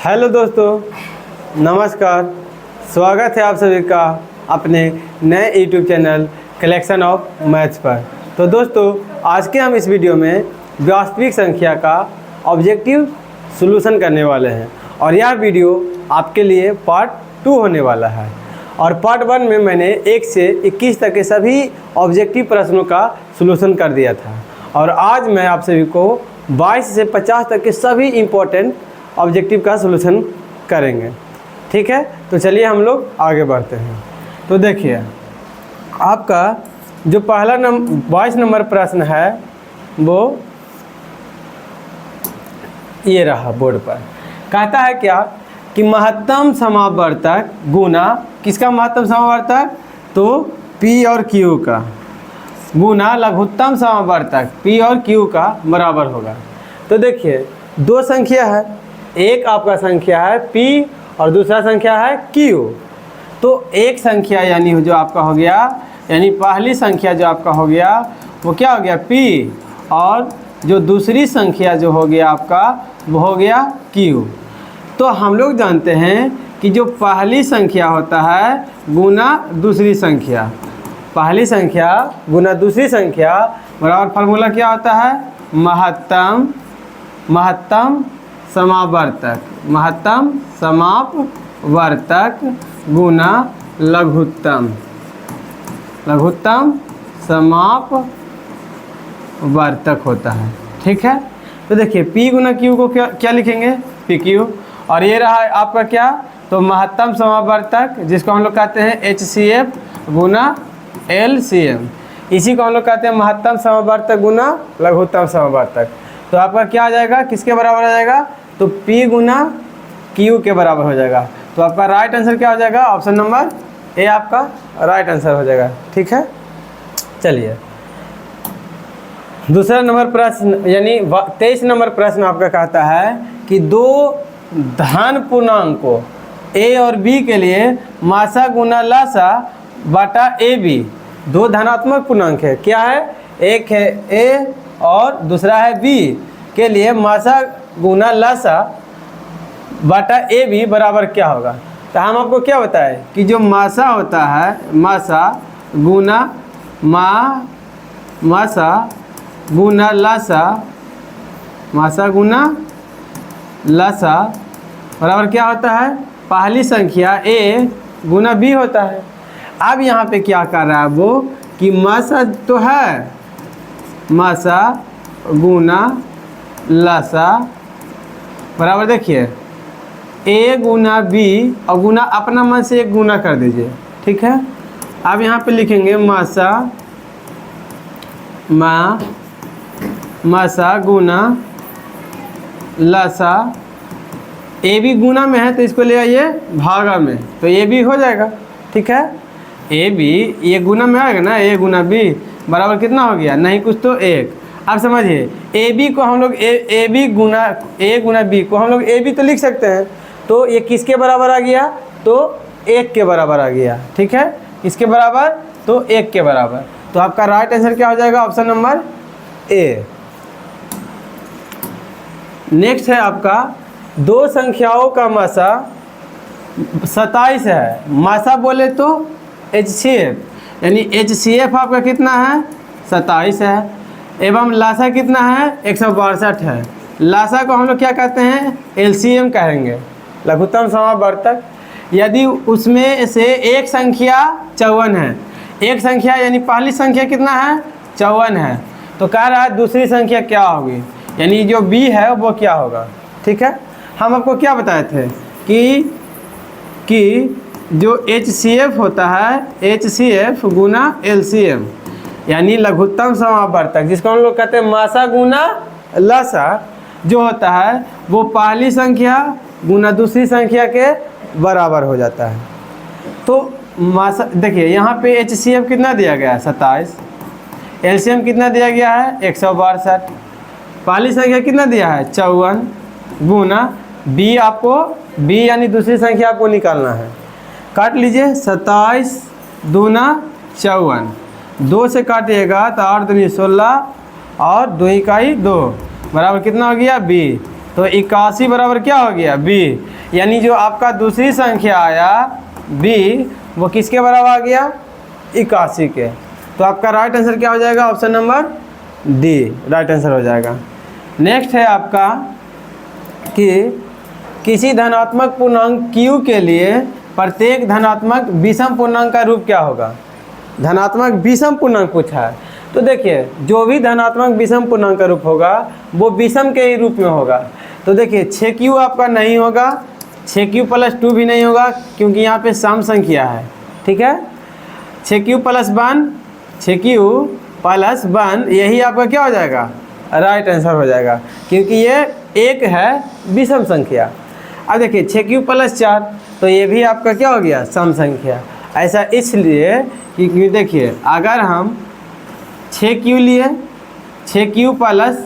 Hello दोस्तों, नमस्कार। स्वागत है आप सभी का अपने नए YouTube channel collection of maths पर। तो दोस्तों, आज के हम इस वीडियो में वास्तविक संख्या का ऑब्जेक्टिव सॉल्यूशन करने वाले हैं और यह वीडियो आपके लिए पार्ट 2 होने वाला है। और पार्ट 1 में मैंने 1 से 21 तक के सभी ऑब्जेक्टिव प्रश्नों का सॉल्यूशन कर दिया था और आज मैं आप सभी को 22 से 50 तक के सभी इम्पोर्टेंट ऑब्जेक्टिव का सॉल्यूशन करेंगे। ठीक है, तो चलिए हम लोग आगे बढ़ते हैं। तो देखिए, आपका जो पहला 22 नंबर प्रश्न है वो ये रहा बोर्ड पर। कहता है क्या कि महत्तम समावर्तक गुना किसका महत्तम समावर्तक, तो P और Q का गुना लघुत्तम समावर्तक P और Q का बराबर होगा। तो देखिए, दो संख्या है, एक आपका संख्या है P और दूसरा संख्या है Q। तो एक संख्या यानी जो आपका हो गया, यानी पहली संख्या जो आपका हो गया वो क्या हो गया P, और जो दूसरी संख्या जो हो गया आपका वो हो गया Q। तो हम लोग जानते हैं कि जो पहली संख्या होता है गुना दूसरी संख्या, पहली संख्या गुना दूसरी संख्या बराबर फार्मूला क्या होता है, महत्तम समावर्तक, महत्तम समावर्तक गुना लघुत्तम समावर्तक होता है। ठीक है, तो देखिए P गुना Q को क्या लिखेंगे, PQ। और ये रहा आपका क्या, तो महत्तम समावर्तक जिसको हम लोग कहते हैं HCF गुना LCM, इसी को हम लोग कहते हैं महत्तम समावर्तक गुना लघुत्तम समावर्तक। तो आपका क्या आ जाएगा, किसके बराबर आ जाएगा, तो P गुना Q के बराबर हो जाएगा। तो आपका राइट आंसर क्या हो जाएगा, ऑप्शन नंबर ए आपका राइट आंसर हो जाएगा। ठीक है, चलिए दूसरा नंबर प्रश्न यानी 23 नंबर प्रश्न आपका कहता है कि दो धन पूर्णांकों A और B के लिए मासा गुना लासा बटा AB, दो धनात्मक पूर्णांक है, क्या है, एक है A और दूसरा है B के लिए मासा गुना लासा बटा AB बराबर क्या होगा। तो हम आपको क्या बताएं कि जो मासा होता है, मासा गुना लासा बराबर क्या होता है, पहली संख्या A गुना B होता है। अब यहाँ पे क्या कर रहा है वो कि मासा तो है, मासा गुना लासा बराबर देखिए A गुना B और गुना अपना मन से एक गुना कर दीजिए। ठीक है, अब यहाँ पे लिखेंगे मासा गुना लासा, AB गुना में है तो इसको ले आइए भागा में, तो AB हो जाएगा। ठीक है, AB ये गुना में आएगा ना, A गुना B बराबर कितना हो गया, नहीं कुछ तो 1। अब समझिए AB को हम लोग A गुना B को हम लोग AB तो लिख सकते हैं, तो ये किसके बराबर आ गया, तो 1 के बराबर आ गया। ठीक है, किसके बराबर, तो 1 के बराबर। तो आपका राइट आंसर क्या हो जाएगा, ऑप्शन नंबर ए। नेक्स्ट है आपका दो संख्याओं का मासा 27 है, मासा बोले तो HCF, यानी HCF आपका कितना है, 27 है, एवं लासा कितना है, 162 है। लासा को हम लोग क्या कहते हैं, LCM कहेंगे, लघुत्तम समावर्तक। यदि उसमें से एक संख्या 54 है, एक संख्या यानी पहली संख्या कितना है, 54 है, तो कह रहा है दूसरी संख्या क्या होगी, यानी जो B है वो क्या होगा। ठीक है, हम आपको क्या बताए थे कि जो HCF होता है, HCF गुना LCM यानी लघुत्तम समावर्तक, जिसको हम लोग कहते हैं मासा गुना लासा, जो होता है वो पहली संख्या गुना दूसरी संख्या के बराबर हो जाता है। तो मासा देखिए यहाँ पे HCF कितना दिया गया है, 27, LCM कितना दिया गया है, 162, पहली संख्या कितना दिया है, 54 गुना B, आपको B यानी दूसरी संख्या आपको निकालना है, काट लीजिए 27 दूना 54, 2 से काटिएगा तो 8 दूनी 16 और 2 इकाई 2 बराबर कितना हो गया B। तो 81 बराबर क्या हो गया बी, यानी जो आपका दूसरी संख्या आया बी वो किसके बराबर आ गया 81 के। तो आपका राइट आंसर क्या हो जाएगा, option number D right answer हो जाएगा। नेक्स्ट है आपका कि किसी धनात्मक पूर्णांक q के लिए प्रत्येक धनात्मक विषम पूर्णांक का रूप क्या होगा। धनात्मक विषम पूर्णांक पूछा है, तो देखिए जो भी धनात्मक विषम पूर्णांक का रूप होगा वो विषम के ही रूप में होगा। तो देखिए 6q आपका नहीं होगा, 6q + 2 भी नहीं होगा क्योंकि यहाँ पे सम संख्या है, ठीक है। 6q + 1, 6q + 1 यही आपका क्या हो जाएगा, राइट आंसर हो जाएगा, क्योंकि ये एक है विषम संख्या। अब देखिए 6q + 4 तो ये भी आपका क्या हो गया, सम संख्या। ऐसा इसलिए कि देखिए अगर हम 6q लिए, 6q +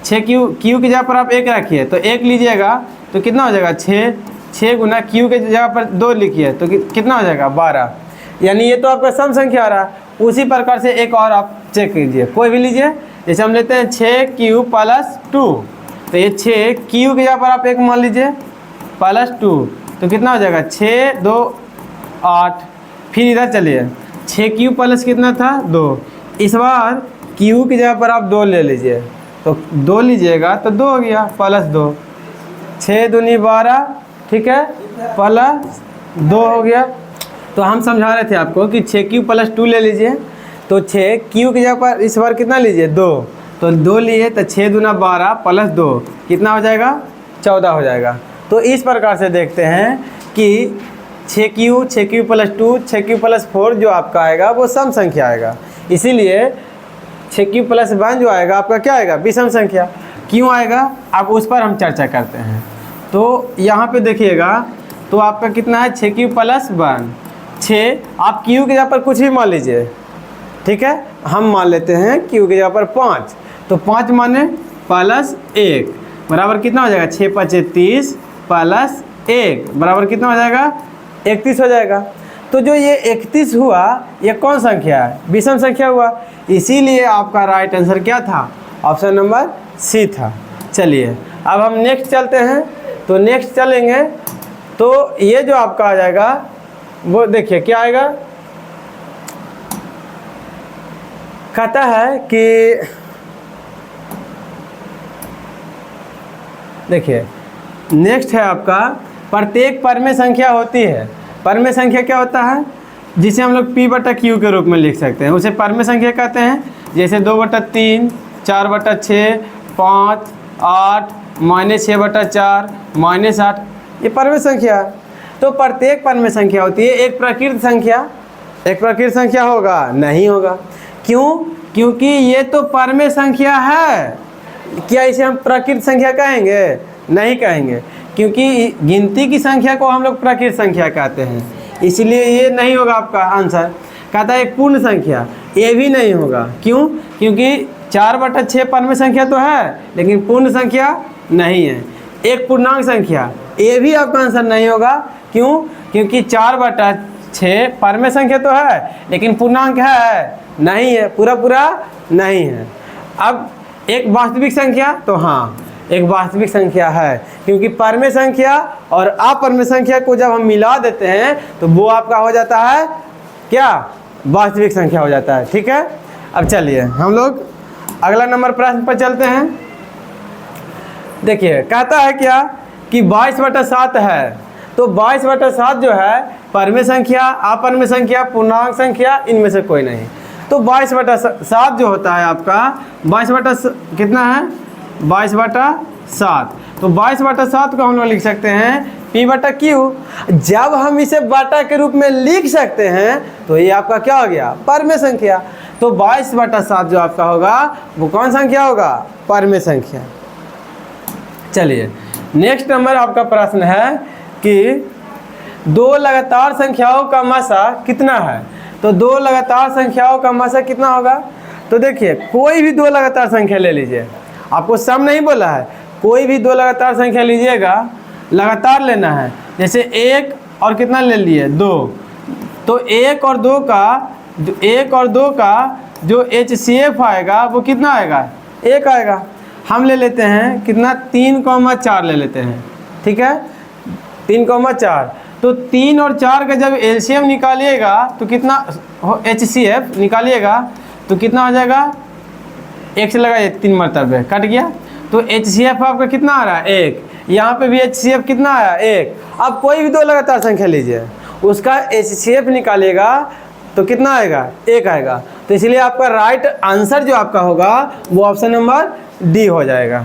6q q की जगह पर आप 1 रखिए तो 1 लीजिएगा तो कितना हो जाएगा 6 गुना q के जगह पर 2 लिखिए तो कितना हो जाएगा 12, यानी ये तो आपका सम संख्या आ रहा है। उसी प्रकार से एक और आप चेक कीजिए, कोई भी लीजिए, जैसे हम लेते हैं 6q + 2 तो ये 6q की जगह पर आप 1 मान लीजिए +2 तो कितना हो जाएगा 6 2 8। फिर इधर चलिए 6q + कितना था 2, इस बार q की जगह पर आप 2 ले लीजिए तो 2 लीजिएगा तो 2 हो गया +2, 6 दूनी 12, ठीक है, +2 हो गया। तो हम समझा रहे थे आपको कि 6q + 2 ले लीजिए तो 6q की जगह पर इस बार कितना लीजिए 2, तो 2 लिए तो 6 दूना 12 +2 कितना हो जाएगा 14 हो जाएगा। तो इस प्रकार से देखते हैं कि 6q + 2 6q + 4 जो आपका आएगा वो सम संख्या आएगा, इसीलिए 6q + 1 जो आएगा आपका क्या आएगा विषम संख्या। क्यों आएगा अब उस पर हम चर्चा करते हैं। तो यहाँ पे देखिएगा तो आपका कितना है 6q + 1, 6 आप q की जगह पर कुछ भी मान लीजिए, ठीक है, हम मान लेते हैं q की जगह पर 5, तो 5 माने +1 बराबर कितना हो जाएगा 6 × 5 = 30 +1 बराबर कितना हो जाएगा 31 हो जाएगा। तो जो ये 31 हुआ ये कौन संख्या है, विषम संख्या हुआ, इसीलिए आपका राइट आंसर क्या था, ऑप्शन नंबर सी था। चलिए अब हम नेक्स्ट चलते हैं, तो नेक्स्ट चलेंगे तो ये जो आपका आ जाएगा वो देखिए क्या आएगा, कहता है कि देखिए नेक्स्ट है आपका प्रत्येक परमेय संख्या होती है। परमेय संख्या क्या होता है, जिसे हम लोग p/q के रूप में लिख सकते हैं, उसे परमेय संख्या कहते हैं। जैसे 2/3, 4/6, 5, 8, -6/4, -8 ये परमेय संख्या है। तो प्रत्येक परमेय संख्या होती है। एक प्रकृत संख्या, एक प्रकृत संख्या होगा नहीं होगा, क्यों, क्योंकि ये तो परमेय संख्या है। क्या इसे हम प्रकृत संख्या कहेंगे, नहीं कहेंगे, क्योंकि गिनती की संख्या को हम लोग प्रकृत संख्या कहते हैं, इसलिए ये नहीं होगा आपका आंसर। कहता है एक पूर्ण संख्या, ये भी नहीं होगा, क्यों, क्योंकि 4/6 परमेय संख्या तो है लेकिन पूर्ण संख्या नहीं है। एक पूर्णांक संख्या, ये भी आपका आंसर नहीं होगा, क्यों, क्योंकि 4/6 परमेय संख्या तो है लेकिन पूर्णांक है नहीं है, पूरा नहीं है। अब एक वास्तविक संख्या, तो हाँ एक वास्तविक संख्या है, क्योंकि परमेय संख्या और अपरमेय संख्या को जब हम मिला देते हैं तो वो आपका हो जाता है क्या, वास्तविक संख्या हो जाता है, ठीक है। अब चलिए हम लोग अगला नंबर प्रश्न पर चलते हैं। देखिए कहता है क्या कि 22/7 है, तो 22/7 जो है परमेय संख्या, अपरमेय संख्या, पूर्णांक संख्या, इनमें से कोई नहीं। तो 22/7 जो होता है आपका 22 कितना है 22/7, तो 22/7 को हम लोग लिख सकते हैं p/q। जब हम इसे बटा के रूप में लिख सकते हैं तो ये आपका क्या हो गया, परमेय संख्या। तो 22/7 जो आपका होगा वो कौन संख्या होगा, परमेय संख्या। चलिए नेक्स्ट नंबर आपका प्रश्न है कि 2 लगातार संख्याओं का मासा कितना है। तो 2 लगातार संख्याओं का मासा कितना होगा, तो देखिए कोई भी 2 लगातार संख्या ले लीजिए, आपको सम नहीं बोला है, कोई भी 2 लगातार संख्या लीजिएगा, लगातार लेना है। जैसे 1 और कितना ले लिए 2, तो 1 और 2 का जो HCF आएगा वो कितना आएगा, 1 आएगा। हम ले लेते हैं कितना 3,4 ले लेते हैं, ठीक है 3,4। तो 3 और 4 का जब एलसीएम निकालिएगा तो कितना HCF निकालिएगा तो कितना हो जाएगा, 1 से लगाइए 3 मरतबे कट गया, तो HCF आपका कितना आ रहा है 1, यहाँ पे भी HCF कितना आया 1। अब कोई भी दो लगातार संख्या लीजिए, उसका HCF निकालिएगा तो कितना आएगा 1 आएगा। तो इसलिए आपका राइट आंसर जो आपका होगा वो ऑप्शन नंबर डी हो जाएगा,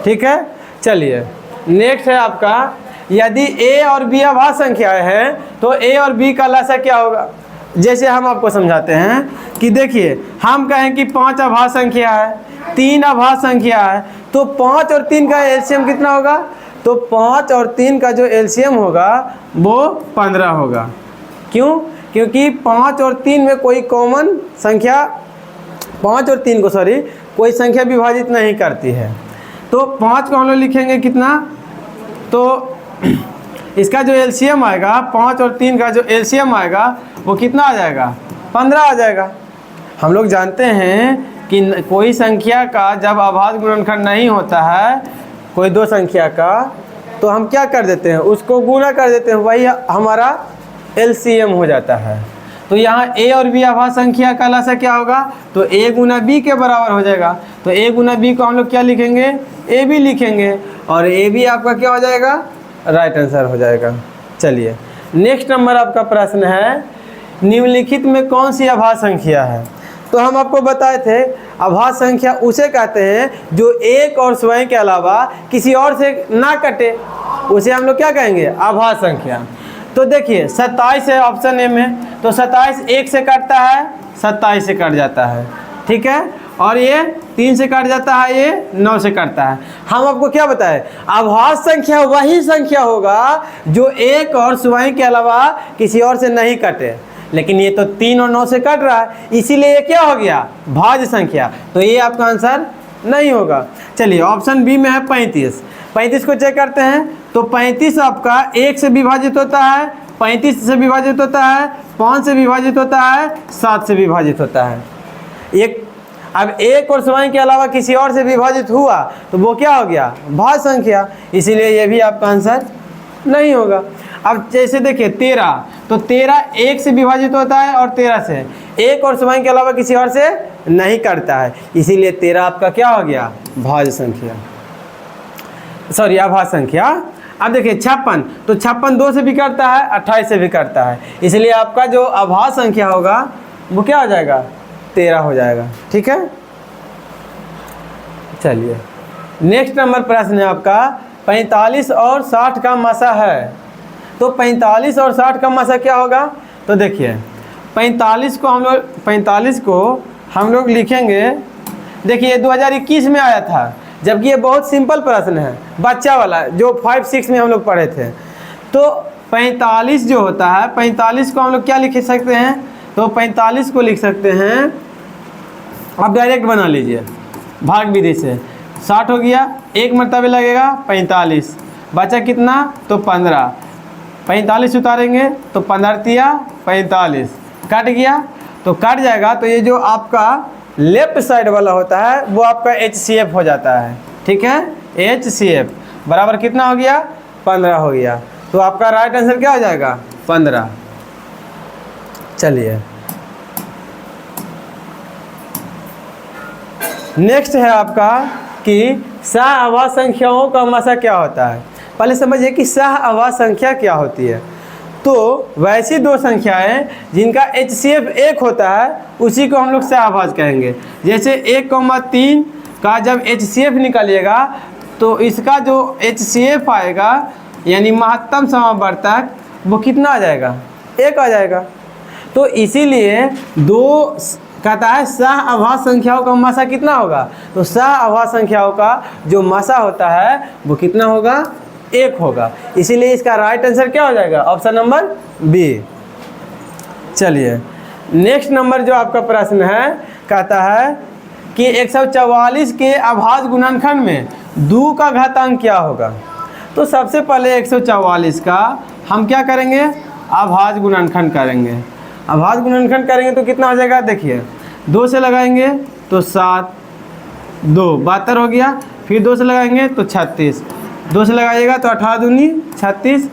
ठीक है। चलिए नेक्स्ट है आपका, यदि A और B अभाज्य संख्याएं हैं तो A और B का लसा क्या होगा। जैसे हम आपको समझाते हैं कि देखिए, हम कहें कि 5 अभाज्य संख्या है, 3 अभाज्य संख्या है, तो 5 और 3 का एलसीएम कितना होगा, तो 5 और 3 का जो एलसीएम होगा वो 15 होगा। क्यों, क्योंकि 5 और 3 में कोई कॉमन संख्या, 5 और 3 को सॉरी कोई संख्या विभाजित नहीं करती है। तो 5 को हम लोग लिखेंगे कितना, तो इसका जो एलसीएम आएगा 5 और 3 का जो एलसीएम आएगा वो कितना आ जाएगा 15 आ जाएगा। हम लोग जानते हैं कि कोई संख्या का जब अभाज्य गुणनखंड नहीं होता है कोई दो संख्या का, तो हम क्या कर देते हैं उसको गुणा कर देते हैं, वही हमारा एलसीएम हो जाता है। तो यहाँ A और B अभाज्य संख्या का लसा क्या होगा, तो A गुना B के बराबर हो जाएगा। तो A गुना B को हम लोग क्या लिखेंगे, AB लिखेंगे, और AB आपका क्या हो जाएगा, राइट आंसर हो जाएगा। चलिए नेक्स्ट नंबर आपका प्रश्न है, निम्नलिखित में कौन सी अभाज्य संख्या है। तो हम आपको बताए थे अभाज्य संख्या उसे कहते हैं जो एक और स्वयं के अलावा किसी और से ना कटे, उसे हम लोग क्या कहेंगे, अभाज्य संख्या। तो देखिए 27 है ऑप्शन ए में, तो 27 1 से कटता है, 27 से कट जाता है, ठीक है, और ये 3 से कट जाता है, ये 9 से कटता है। हम आपको क्या बताएं, अभाज्य संख्या वही संख्या होगा जो एक और स्वयं के अलावा किसी और से नहीं कटे, लेकिन ये तो 3 और 9 से कट रहा है, इसीलिए ये क्या हो गया, भाज्य संख्या। तो ये आपका आंसर नहीं होगा। चलिए ऑप्शन बी में है 35, 35 को चेक करते हैं, तो 35 आपका 1 से विभाजित होता है, 35 से विभाजित होता है, 5 से विभाजित होता है, 7 से विभाजित होता है। एक अब एक और स्वयं के अलावा किसी और से विभाजित हुआ तो वो क्या हो गया, भाज्य संख्या, इसीलिए ये भी आपका आंसर नहीं होगा। अब जैसे देखिए 13, तो 13 1 से विभाजित होता है और 13 से, एक और स्वयं के अलावा किसी और से नहीं करता है, इसीलिए 13 आपका क्या हो गया, भाज्य संख्या, सॉरी अभाज्य संख्या। अब देखिए 56, तो 56 2 से भी करता है, 28 से भी करता है, इसलिए आपका जो अभाज्य संख्या होगा वो क्या हो जाएगा, 13 हो जाएगा, ठीक है। चलिए नेक्स्ट नंबर प्रश्न है आपका, 45 और 60 का मसा है। तो 45 और 60 का मसा क्या होगा, तो देखिए 45 को हम लोग लिखेंगे, देखिए 2021 में आया था, जबकि ये बहुत सिंपल प्रश्न है, बच्चा वाला जो 5-6 में हम लोग पढ़े थे। तो 45 जो होता है, 45 को हम लोग क्या लिख सकते हैं, तो 45 को लिख सकते हैं, आप डायरेक्ट बना लीजिए भाग विधि से, 60 हो गया, एक मरतबे लगेगा 45, बचा कितना, तो 15, 45 उतारेंगे तो 15 तिया 45, कट गया तो कट जाएगा। तो ये जो आपका लेफ्ट साइड वाला होता है वो आपका HCF हो जाता है, ठीक है, HCF बराबर कितना हो गया, 15 हो गया। तो आपका राइट आंसर क्या हो जाएगा, 15। चलिए नेक्स्ट है आपका कि सहअभाज्य संख्याओं का मसा क्या होता है। पहले समझिए कि सहअभाज्य संख्या क्या होती है। तो वैसी दो संख्याएं जिनका HCF 1 होता है उसी को हम लोग सहअभाज्य कहेंगे। जैसे 1,3 का जब HCF निकालिएगा तो इसका जो HCF आएगा यानी महत्तम समावर्तक वो कितना आ जाएगा, 1 आ जाएगा। तो इसीलिए दो कहता है सहअभाज्य संख्याओं का मसा कितना होगा, तो सहअभाज्य संख्याओं का जो मसा होता है वो कितना होगा, 1 होगा। इसीलिए इसका राइट आंसर क्या हो जाएगा, ऑप्शन नंबर बी। चलिए नेक्स्ट नंबर जो आपका प्रश्न है कहता है कि 144 के अभाज्य गुणनखंड में 2 का घातांक क्या होगा। तो सबसे पहले 144 का हम क्या करेंगे, अभाज्य गुणनखंड करेंगे। अभाज्य गुणनखंड करेंगे तो कितना हो जाएगा, देखिए 2 से लगाएंगे तो 7, 2 72 हो गया, फिर 2 से लगाएंगे तो 36, 2 से लगाइएगा तो 18 दूनी 36,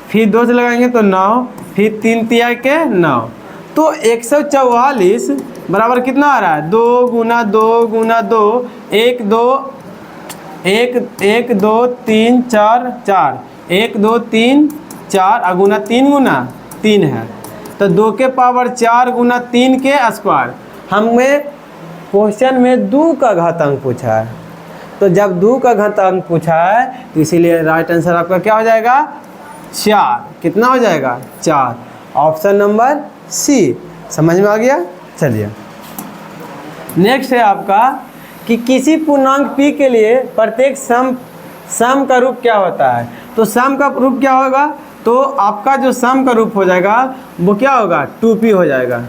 फिर 2 से लगाएंगे तो 9, फिर 3 तिया के 9, तो 144 बराबर कितना आ रहा है? 2 गुना 2 गुना 2, 1 2 1 1 2 3 4 4, 1 2 3 4 और गुना 3 गुना 3 है, तो 2 के पावर 4 गुना 3 के स्क्वायर। हमें क्वेश्चन में 2 का घातांक पूछा है, तो जब 2 का घातांक पूछा है तो इसीलिए राइट आंसर आपका क्या हो जाएगा? 4। कितना हो जाएगा? 4। Option number C. समझ में आ गया? चलिए नेक्स्ट है आपका कि किसी पूर्णांक p के लिए प्रत्येक सम का रूप क्या होता है? तो सम का रूप क्या होगा? तो आपका जो सम का रूप हो जाएगा वो क्या होगा? 2p हो जाएगा।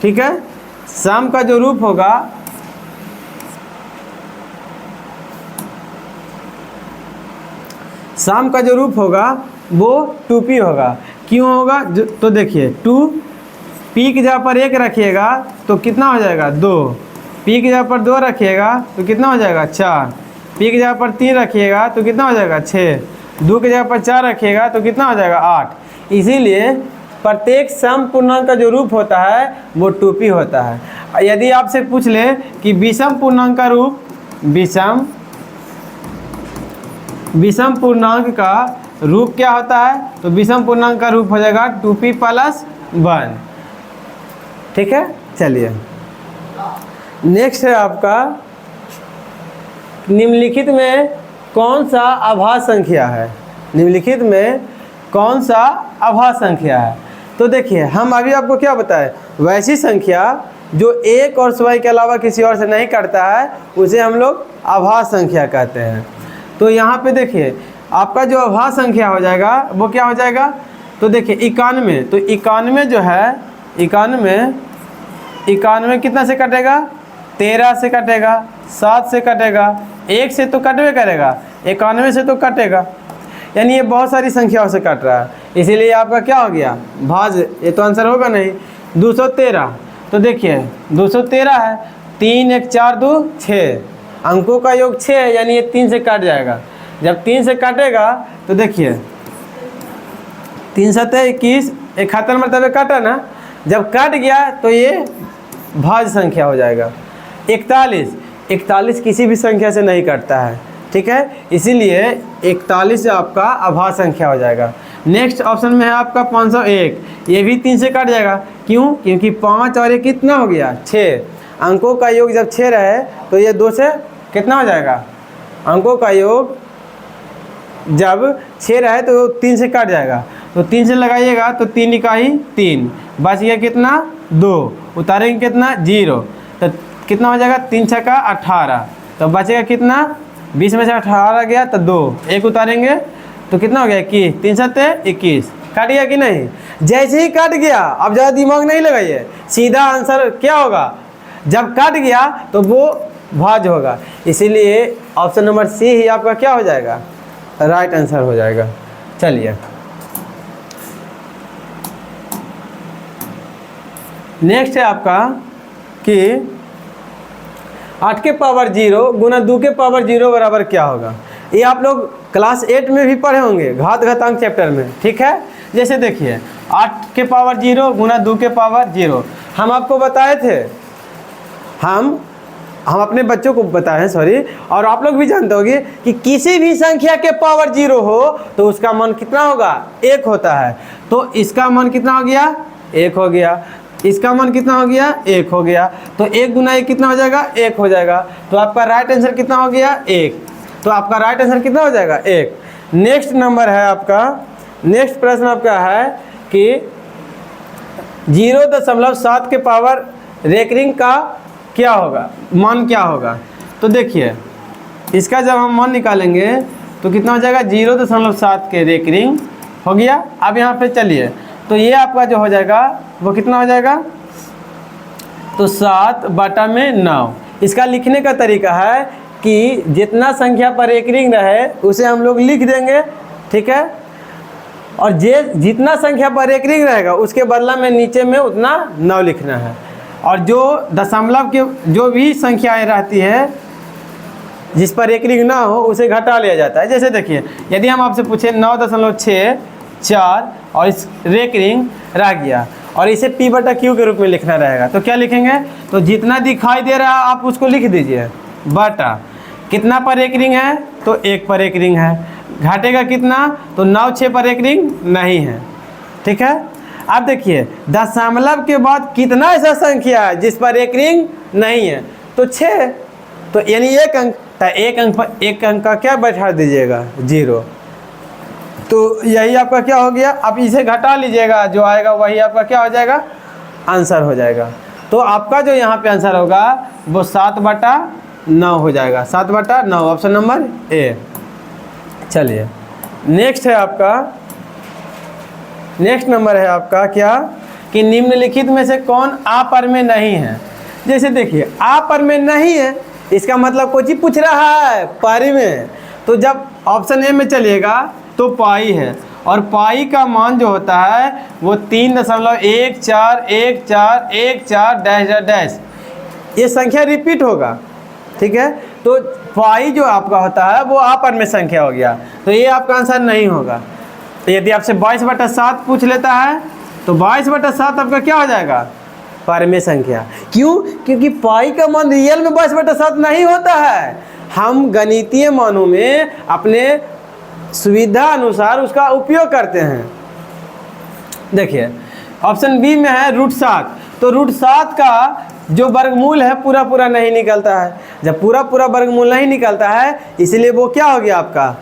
ठीक है, सम का जो रूप होगा सम का जो रूप होगा वो 2p होगा। क्यों होगा? तो देखिए 2 p की जगह पर 1 रखिएगा तो कितना हो जाएगा? 2, p की जगह पर 2 रखिएगा तो कितना हो जाएगा? 4, p की जगह पर 3 रखिएगा तो कितना हो जाएगा? 6, 2 की जगह पर 4 रखिएगा तो कितना हो जाएगा? 8। इसीलिए प्रत्येक सम पूर्णांक का जो रूप होता है वो 2p होता है। यदि आपसे पूछ ले कि विषम पूर्णांक का रूप, विषम पूर्णांक का रूप क्या होता है? तो विषम पूर्णांक का रूप हो जाएगा 2p + 1। ठीक है, चलिए नेक्स्ट है आपका निम्नलिखित में कौन सा अभाज्य संख्या है? निम्नलिखित में कौन सा अभाज्य संख्या है? तो देखिए हम अभी आपको क्या बताएं, वैसी संख्या जो एक और सिवाय के अलावा किसी और से नहीं करता है उसे हम लोग अभाज्य संख्या कहते हैं। तो यहाँ पे देखिए आपका जो अभाज्य संख्या हो जाएगा वो क्या हो जाएगा? तो देखिए 91, तो 91 जो है 91 कितना से कटेगा? 13 से कटेगा, 7 से कटेगा, 1 से तो कटवे करेगा, 91 से तो कटेगा, यानी ये बहुत सारी संख्याओं से कट रहा है, इसीलिए आपका क्या हो गया? भाज्य। ये तो आंसर होगा नहीं। 213, तो देखिए 213 है, 3 1 4 2 6, अंकों का योग 6 है, यानी ये 3 से कट जाएगा। जब 3 से काटेगा तो देखिए 3 7 21, 71 मतलब काटा ना, जब कट गया तो ये भाज्य संख्या हो जाएगा। 41 किसी भी संख्या से नहीं कटता है। ठीक है, इसीलिए 41 आपका अभाज्य संख्या हो जाएगा। नेक्स्ट ऑप्शन में है आपका 501, ये भी 3 से कट जाएगा। क्यों? क्योंकि 5 और 1 कितना हो गया? 6, अंकों का योग जब 6 रहे तो ये 2 से कितना हो जाएगा? अंकों का योग जब 6 रहे तो 3 से कट जाएगा, तो 3 से लगाइएगा तो 3 इकाई 3, बच गया कितना? 2, उतारेंगे कितना? 0, तो कितना हो जाएगा? 3 छक्का 18, तो बचेगा कितना? 20 में से 18 गया तो 2, 1 उतारेंगे तो कितना हो गया? 21, 3 7 21, काट गया कि नहीं? जैसे ही काट गया, अब ज़्यादा दिमाग नहीं लगाइए, सीधा आंसर क्या होगा? जब काट गया तो वो भाज्य होगा, इसीलिए ऑप्शन नंबर सी ही आपका क्या हो जाएगा? राइट आंसर हो जाएगा। चलिए नेक्स्ट है आपका कि 8 के पावर 0 गुना 2 के पावर 0 बराबर क्या होगा? ये आप लोग क्लास 8 में भी पढ़े होंगे, घात घातांक चैप्टर में। ठीक है, जैसे देखिए 8 के पावर 0 गुना 2 के पावर 0 हम आपको बताए थे, हम अपने बच्चों को बताए हैं, सॉरी, और आप लोग भी जानते होंगे कि किसी भी संख्या के पावर 0 हो तो उसका मान कितना होगा? 1 होता है। तो इसका मान कितना हो गया? 1 हो गया। इसका मान कितना हो गया? 1 हो गया। तो 1 गुना 1 कितना हो जाएगा? 1 हो जाएगा। तो आपका राइट आंसर कितना हो गया? 1। तो आपका राइट आंसर कितना हो जाएगा? 1। नेक्स्ट नंबर है आपका, नेक्स्ट प्रश्न आपका है कि 0.7 के पावर रेकरिंग का क्या होगा? मान क्या होगा? तो देखिए इसका जब हम मान निकालेंगे तो कितना हो जाएगा? 0.7 के रेकरिंग हो गया। अब यहाँ पे चलिए, तो ये आपका जो हो जाएगा वो कितना हो जाएगा? तो 7/9। इसका लिखने का तरीका है कि जितना संख्या पर रेकरिंग रहे उसे हम लोग लिख देंगे। ठीक है, और जितना संख्या पर रेकरिंग रहेगा उसके बदला में नीचे में उतना 9 लिखना है। और जो दशमलव के जो भी संख्याएं रहती है जिस पर एक रिंग ना हो उसे घटा लिया जाता है। जैसे देखिए, यदि हम आपसे पूछे 9.64 और इस एक रिंग रह गया और इसे P/Q के रूप में लिखना रहेगा, तो क्या लिखेंगे? तो जितना दिखाई दे रहा है आप उसको लिख दीजिए, बटा कितना पर एक रिंग है, तो 1 पर एक रिंग है, घटेगा कितना, तो 9 6 पर एक रिंग नहीं है। ठीक है। अब देखिए दशमलव के बाद कितना ऐसा संख्या है जिस पर एक रिंग नहीं है, तो 6, तो यानी एक अंक, तो एक अंक का क्या बैठा दीजिएगा, 0। तो यही आपका क्या हो गया, आप इसे घटा लीजिएगा, जो आएगा वही आपका क्या हो जाएगा, आंसर हो जाएगा। तो आपका जो यहाँ पे आंसर होगा वो 7/9 हो जाएगा, 7/9, ऑप्शन नंबर ए। चलिए नेक्स्ट है आपका, नेक्स्ट नंबर है आपका क्या, कि निम्नलिखित में से कौन आ पर में नहीं है। जैसे देखिए आ पर में नहीं है, इसका मतलब कोई चीज़ पूछ रहा है पारी में, तो जब ऑप्शन ए में चलिएगा तो पाई है, और पाई का मान जो होता है वो 3.141414 ये संख्या रिपीट होगा। ठीक है। तो पाई जो आपका होता है वो आ पर में संख्या हो गया, तो ये आपका आंसर नहीं होगा। तो यदि आपसे 22/7 पूछ लेता है तो 22/7 आपका क्या हो जाएगा, पर में संख्या। क्यों? क्योंकि पाई का मान रियल में 22/7 नहीं होता है, हम गणितीय मानों में अपने सुविधा अनुसार उसका उपयोग करते हैं। देखिए ऑप्शन बी में है √7, तो √7 का जो वर्गमूल है पूरा पूरा नहीं निकलता है। जब पूरा पूरा वर्गमूल नहीं निकलता है इसलिए वो क्या हो गया आपका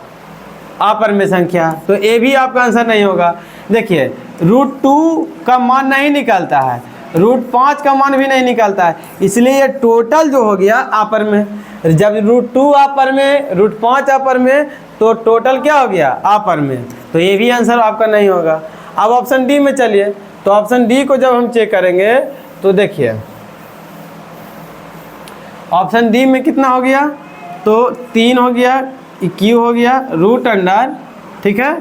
आ पर में संख्या, तो ए भी आपका आंसर नहीं होगा। देखिए √2 का मान नहीं निकलता है, √5 का मान भी नहीं निकलता है, इसलिए ये टोटल जो हो गया आ पर में। जब √2 आ पर में, √5 आ पर में, तो टोटल क्या हो गया आ पर में, तो ये भी आंसर आपका नहीं होगा। अब ऑप्शन डी में चलिए, तो ऑप्शन डी को जब हम चेक करेंगे तो देखिए ऑप्शन डी में कितना हो गया, तो 3 हो गया, क्यू हो गया, √अंडर। ठीक है।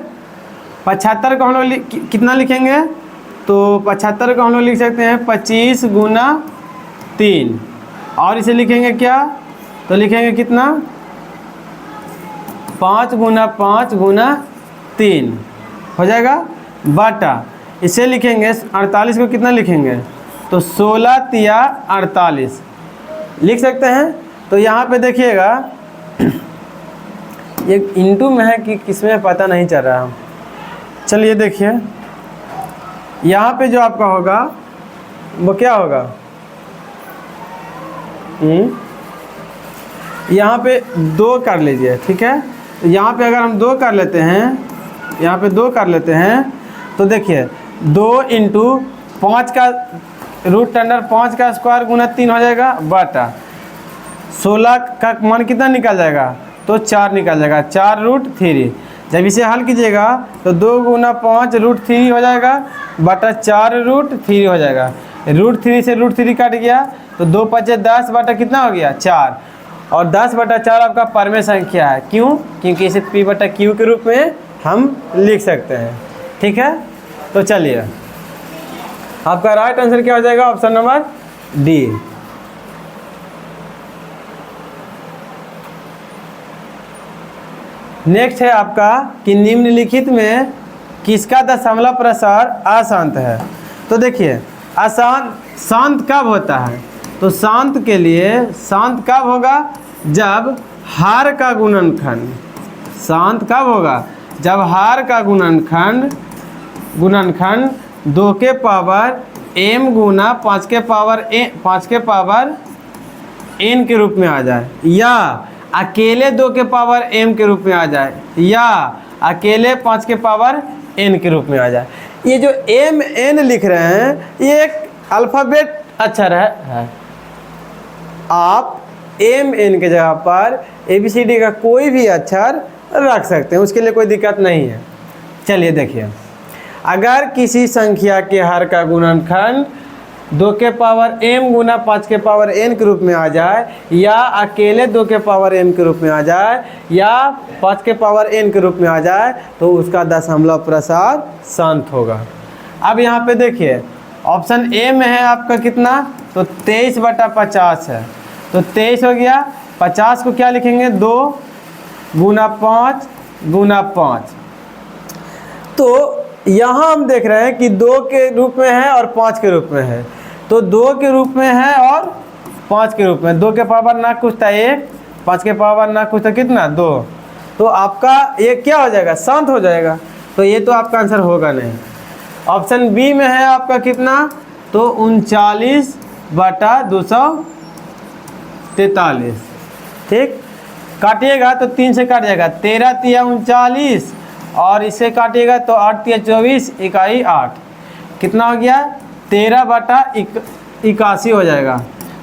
75 को हम लोग कितना लिखेंगे, तो 75 को हम लोग लिख सकते हैं 25 × 3, और इसे लिखेंगे क्या, तो लिखेंगे कितना, 5 × 5 × 3 हो जाएगा, बटा इसे लिखेंगे 48 को कितना लिखेंगे, तो 16 तिया 48 लिख सकते हैं। तो यहाँ पे देखिएगा ये इंटू में है कि किसमें पता नहीं चल रहा। चलिए देखिए यहाँ पे जो आपका होगा वो क्या होगा, यहाँ पे 2 कर लीजिए। ठीक है। तो यहाँ पे अगर हम 2 कर लेते हैं, यहाँ पे 2 कर लेते हैं, तो देखिए 2 × 5 का √5 का स्क्वायर गुना 3 हो जाएगा, बटा 16 का मान कितना निकल जाएगा, तो 4 निकल जाएगा, 4√3। जब इसे हल कीजिएगा तो 2 × 5 √3 हो जाएगा, बटा 4√3 हो जाएगा। √3 से √3 कट गया तो 2 × 5 = 10 बटा कितना हो गया 4, और 10/4 आपका परमेय संख्या है। क्यों? क्योंकि इसे P/Q के रूप में हम लिख सकते हैं। ठीक है। तो चलिए आपका राइट आंसर क्या हो जाएगा, ऑप्शन नंबर डी। नेक्स्ट है आपका कि निम्नलिखित में किसका दशमलव प्रसार अशांत है। तो देखिए शांत कब होता है, तो शांत के लिए शांत कब होगा, जब हार का गुणनखंड, शांत कब होगा, जब हार का गुणनखंड 2 के पावर m गुना 5 के पावर n के रूप में आ जाए, या अकेले 2 के पावर m के रूप में आ जाए, या अकेले 5 के पावर n के रूप में आ जाए। ये जो m n लिख रहे हैं ये एक अल्फ़ाबेट अक्षर है। आप m n के जगह पर ABCD का कोई भी अक्षर रख सकते हैं, उसके लिए कोई दिक्कत नहीं है। चलिए देखिए, अगर किसी संख्या के हर का गुणनखंड 2 के पावर m गुना 5 के पावर n के रूप में आ जाए, या अकेले 2 के पावर m के रूप में आ जाए, या 5 के पावर n के रूप में आ जाए, तो उसका दशमलव प्रसार शांत होगा। अब यहाँ पे देखिए ऑप्शन ए में है आपका कितना, तो 23/50 है, तो 23 हो गया, 50 को क्या लिखेंगे 2 गुना 5 गुना 5। तो यहाँ हम देख रहे हैं कि 2 के रूप में है और 5 के रूप में है। तो 2 के रूप में है और 5 के रूप में। 2 के पावर ना कुछ था 1, 5 के पावर ना कुछ था कितना 2। तो आपका ये क्या हो जाएगा, शांत हो जाएगा। तो ये तो आपका आंसर होगा नहीं। ऑप्शन बी में है आपका कितना, तो 39/243। ठीक, काटिएगा तो 3 से काट जाएगा, 13 तिया 39 और इसे काटिएगा तो 8 तिया 24, इकाई 8, कितना हो गया 13/81 हो जाएगा।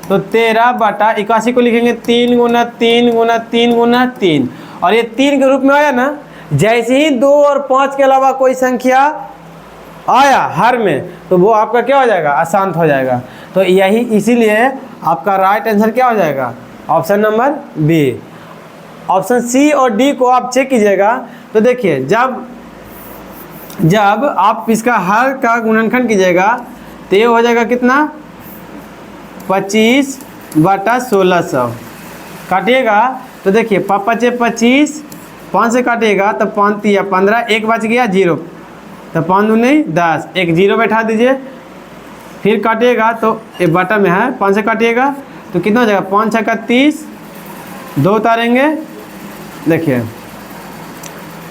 तो 13/81 को लिखेंगे 3 गुना 3 गुना 3 गुना 3, और ये 3 के रूप में आया ना। जैसे ही 2 और 5 के अलावा कोई संख्या आया हर में, तो वो आपका क्या हो जाएगा, अशांत हो जाएगा। तो यही इसीलिए आपका राइट आंसर क्या हो जाएगा, option number B. Option C और डी को आप चेक कीजिएगा तो देखिए, जब आप इसका हर का गुणनखंड कीजिएगा तो ये हो जाएगा कितना 25/1600। काटिएगा तो देखिए 5×5 = 5 से काटिएगा तो 5 तिया 15, 1 बच गया 0, तो 5 दूनी 10, एक 0 बैठा दीजिए। फिर काटिएगा तो ये बटा में है, 5 से काटिएगा तो कितना हो जाएगा 5 × 30, 2 उतारेंगे देखिए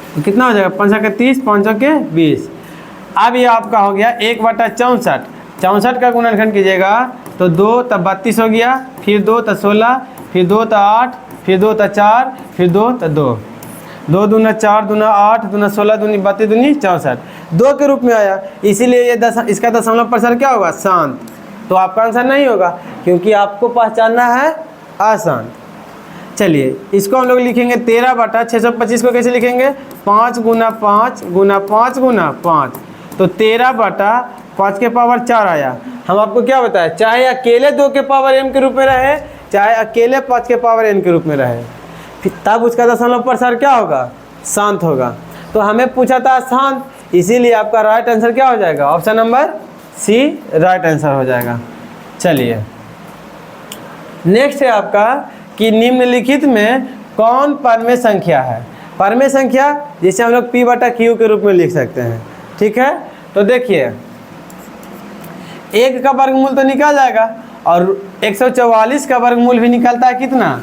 तो कितना हो जाएगा 5 × 30, 5 × 20। अब ये आपका हो गया 1/64। 64 का गुणनखंड कीजिएगा तो 2 तब 32 हो गया, फिर 2 तब 16, फिर 2 तब 8, फिर 2 तब 4, फिर 2 तब 2, 2 दूना 4 दूना 8 दूना 16 दूनी 32 दूनी 64, 2 के रूप में आया। इसीलिए ये इसका दशमलव प्रसार क्या होगा, शांत। तो आपका आंसर नहीं होगा क्योंकि आपको पहचानना है अशांत। चलिए इसको हम लोग लिखेंगे 13/625 को कैसे लिखेंगे, 5 गुना 5 गुना 5 गुना 5। तो 13/5 के पावर 4 आया। हम आपको क्या बताया, चाहे अकेले 2 के पावर m के रूप में रहे, चाहे अकेले 5 के पावर n के रूप में रहे, फिर तब उसका दशमलव प्रसार क्या होगा, शांत होगा। तो हमें पूछा था शांत, इसीलिए आपका राइट आंसर क्या हो जाएगा, option number C right answer हो जाएगा। चलिए नेक्स्ट है आपका कि निम्नलिखित में कौन परमेय संख्या है। परमेय संख्या जिसे हम लोग p/q के रूप में लिख सकते हैं। ठीक है, तो देखिए 1 का वर्गमूल तो निकाल जाएगा और 144 का वर्गमूल भी निकलता है कितना,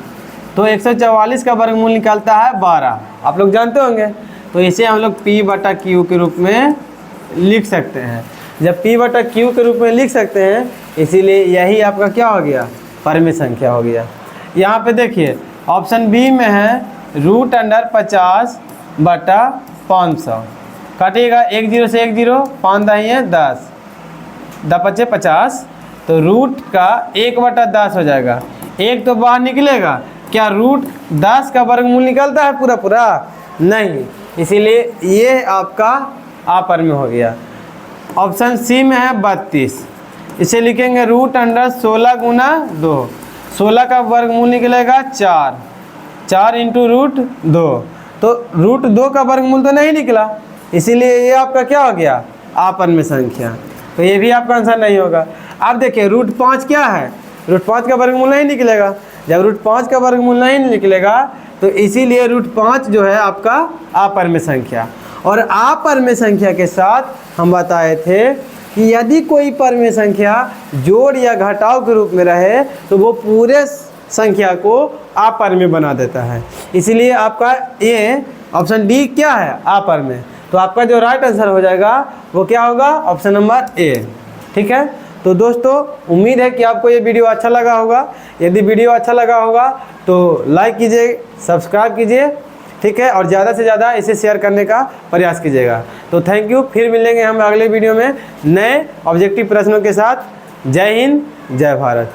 तो 144 का वर्गमूल निकलता है 12, आप लोग जानते होंगे। तो इसे हम लोग p/q के रूप में लिख सकते हैं। जब p/q के रूप में लिख सकते हैं, इसीलिए यही आपका क्या हो गया, परमेय संख्या हो गया। यहाँ पे देखिए ऑप्शन बी में है √50/500। काटिएगा 1 0 से 1 0, 5 दाहिए 10, 10×5 = 50, तो रूट का 1/10 हो जाएगा। एक तो बाहर निकलेगा, क्या √10 का वर्गमूल निकलता है पूरा पूरा, नहीं, इसीलिए ये आपका अपरमेय हो गया। ऑप्शन सी में है 32, इसे लिखेंगे √16 गुना 2, 16 का वर्गमूल निकलेगा 4, 4 × √2, तो √2 का वर्गमूल तो नहीं निकला, इसीलिए ये आपका क्या हो गया, अपरमेय संख्या। तो ये भी आपका आंसर नहीं होगा। अब देखिए √5 क्या है, √5 का वर्गमूल नहीं निकलेगा। जब √5 का वर्गमूल नहीं निकलेगा तो इसीलिए √5 जो है आपका अपरमेय संख्या। और अपरमेय संख्या के साथ हम बताए थे कि यदि कोई परमेय संख्या जोड़ या घटाव के रूप में रहे तो वो पूरे संख्या को अपरमेय बना देता है। इसीलिए आपका ये ऑप्शन डी क्या है, अपरमेय। तो आपका जो राइट आंसर हो जाएगा वो क्या होगा, ऑप्शन नंबर ए। ठीक है, तो दोस्तों उम्मीद है कि आपको ये वीडियो अच्छा लगा होगा। यदि वीडियो अच्छा लगा होगा तो लाइक कीजिए, सब्सक्राइब कीजिए, ठीक है, और ज़्यादा से ज़्यादा इसे शेयर करने का प्रयास कीजिएगा। तो थैंक यू, फिर मिलेंगे हम अगले वीडियो में नए ऑब्जेक्टिव प्रश्नों के साथ। जय हिंद, जय भारत।